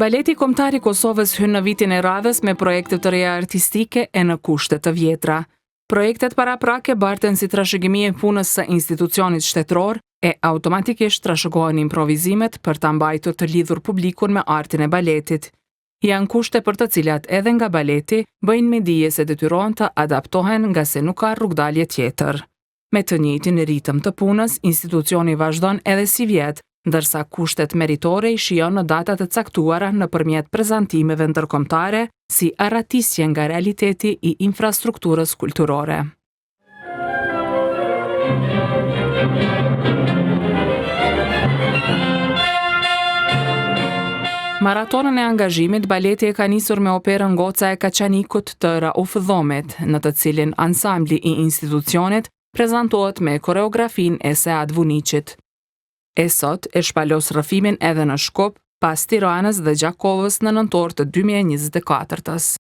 Baleti Kombëtar i Kosovës hyn në vitin e radhës me projekte të reja artistike e në kushte të vjetra. Projektet paraprake barten si trashëgimi e punës së institucionit shtetëror e automatikisht trashëgohen improvizimet për ta mbajtur të lidhur publikun me artin e baletit. Janë kushte për të cilat edhe nga baleti bëjnë me dije se detyrohen të adaptohen nga se nuk ka rrugdalje tjetër. Me të njëjtin ritëm të punës, institucioni vazhdon edhe si vjet, ndërsa kushtet meritore i shijon në datat e caktuara nëpërmjet prezantimeve ndërkombëtare si arratisje nga realiteti i infrastrukturës kulturore. Maratonën e angazhimit, baleti e ka nisur me operën Goca e Kaçanikut të Rauf Dhomet, në të cilin ansambli i institucionit prezantohet me koreografin e Sead Vuniqit. E sot e shpalos rrëfimin edhe në Shkup, pas Tiranës dhe Gjakovës në nëntor të 2024-s.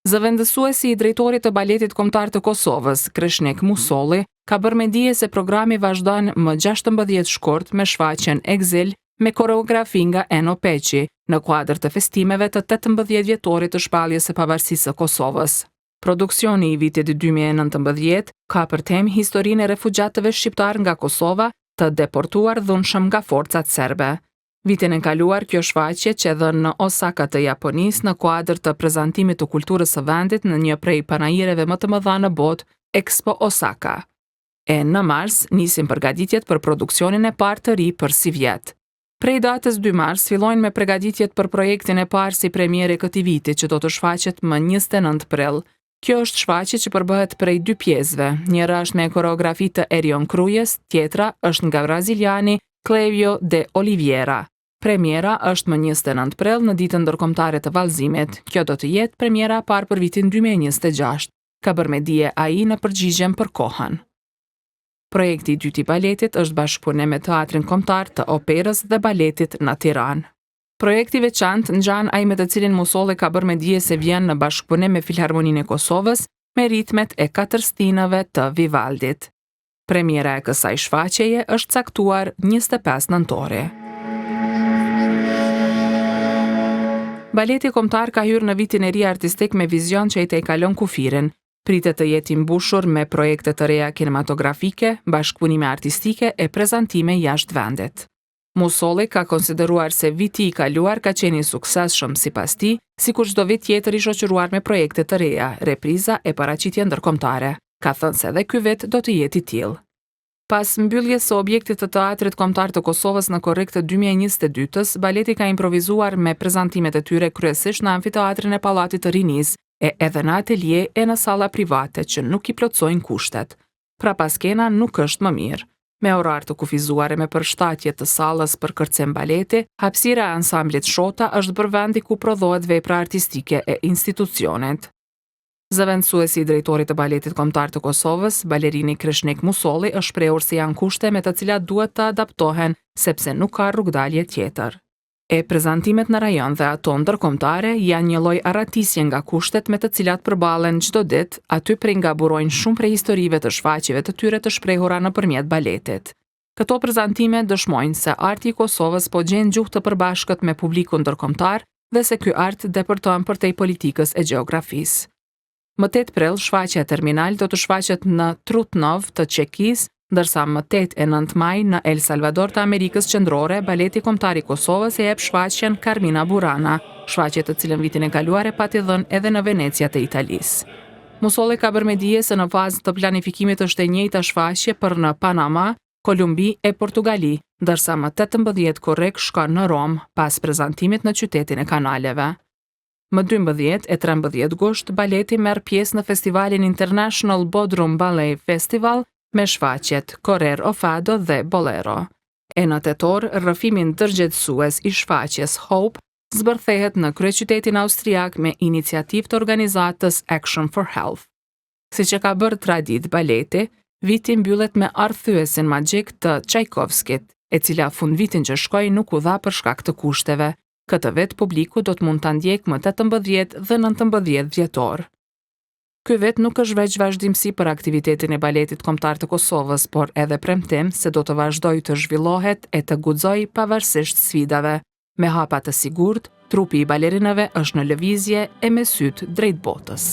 Zëvendësuesi i drejtorit të Baletit Kombëtar të Kosovës, Kreshnik Musolli, ka bërë me dije se programi vazhdon më 16 shkurt me shfaqjen Exil me koreografi nga Eno Peqi në kuadër të festimeve të 18 vjetorit të shpalljes së pavarësisë së Kosovës. Produksioni i vitit 2019 ka për temë historinë e refugjatëve shqiptar nga Kosova të deportuar dhunshëm nga forcat serbe. Vitin e kaluar, kjo shfaqje qedhën në Osaka të Japonisë në kuadër të prezantimit të kulturës së vendit në një prej panajireve më të mëdha në botë, Expo Osaka. E në mars, nisin përgatitjet për produksionin e parë të ri për si vjet. Prej datës 2 mars, fillojnë me përgatitjet për projektin e parë si premiere këtij viti që do të shfaqet më 29 prill. Kjo është shfaqje që përbëhet prej 2 pjesëve. Njëra është me koreografi të Erion Krujes, tjetra është nga braziliani Clevio de Oliveira. Premiera është më 29 prill në ditën ndërkombëtare të vallëzimit. Kjo do të jetë premiera e parë për vitin 2026, ka bërë me dije ai në përgjigjen për kohën. Projekti i dytë i baletit është bashkëpunim me Teatrin Kombëtar të Operës dhe Baletit në Tiranë. Projekti veçantë ngjan ai me të cilin Musolli ka bërë me dije se vjen në bashkëpunim me Filharmoninë e Kosovës me ritmet e 4 stinave të Vivaldit. Premiera e kësaj shfaqjeje është caktuar 25 nëntori. Baleti Kombëtar ka hyrë në vitin e ri artistik me vizion që i te kalon kufirin. Pritet të jetë i mbushur me projekte të reja kinematografike, bashkëpunime artistike e prezantime jashtë vendit. Musolli ka konsideruar se viti i kaluar ka qenë i suksesshëm sipas tij, sikur çdo vit tjetër i shoqëruar me projekte të reja, repriza e paraqitje ndërkombëtare. Ka thënë se edhe ky vit do të jetë i tillë. Pas mbylljes së objektit të Teatrit Kombëtar të Kosovës në korrik të 2022-s, baleti ka improvizuar me prezantimet e tyre kryesisht në amfiteatrin e Pallatit të Rinisë e edhe në atelje e në salla private që nuk i plotsojnë kushtet. Pra paskena nuk është më mirë. Me orar të kufizuare me përshtatje të sallës për kërcim baleti, hapësira e ansamblit Shota është bërë vendi ku prodhohet vepra artistike e institucionit. Zëvendësuesi i drejtorit të Baletit Kombëtar të Kosovës, balerini Kreshnik Musolli, është shprehur se janë kushte me të cilat duhet të adaptohen sepse nuk ka rrugdalje tjetër. Prezantimet në rajon dhe ato ndërkombëtare janë një lloj arratisje nga kushtet me të cilat përballen çdo ditë, aty prej nga burojnë shumë prej historive të shfaqjeve të tyre të shprehura nëpërmjet baletit. Këto prezantime dëshmojnë se arti i Kosovës po gjen gjuhë të përbashkët me publikun ndërkombëtar dhe se ky art depërton përtej politikës e gjeografisë. Më 8 prill, shfaqja Terminal do të shfaqet në Trutnov të Çekisë, ndërsa më 8 e 9 maj në El Salvador të Amerikës Qendrore, Baleti Kombëtar i Kosovës e jep shfaqjen Carmina Burana, shfaqje të cilën vitin e kaluar e pati dhënë edhe në Venecia të Italisë. Musolli ka bërë me dije se në fazë të planifikimit është e njëjta shfaqje për në Panama, Kolumbi e Portugali, ndërsa më 18 korrik shkon në Rom pas prezantimit në qytetin e kanaleve. Më 12 e 13 gusht, baleti merr pjesë në festivalin International Bodrum Ballet Festival me shfaqjet Correr o Fado dhe Bolero. E në tetor, rrëfimin tërgjegjësues i shfaqjes Hope zbërthehet në kryeqytetin austriak me iniciativë të organizatës Action for Health. Siç e ka bërë tradit baleti, viti mbyllet me arthtyesin magjik të Çajkovskit, e cila fundvitin që shkoi nuk u dha për shkak të kushteve. Këtë vit publiku do të mund ta ndjekë më 18 dhe 19 dhjetor. Ky vit nuk është veç vazhdimsi për aktivitetin e Baletit Kombëtar të Kosovës, por edhe premtim se do të vazhdojë të zhvillohet e të guxojë pavarësisht sfidave. Me hapa të sigurt, trupi i balerinëve është në lëvizje e me sytë drejt botës.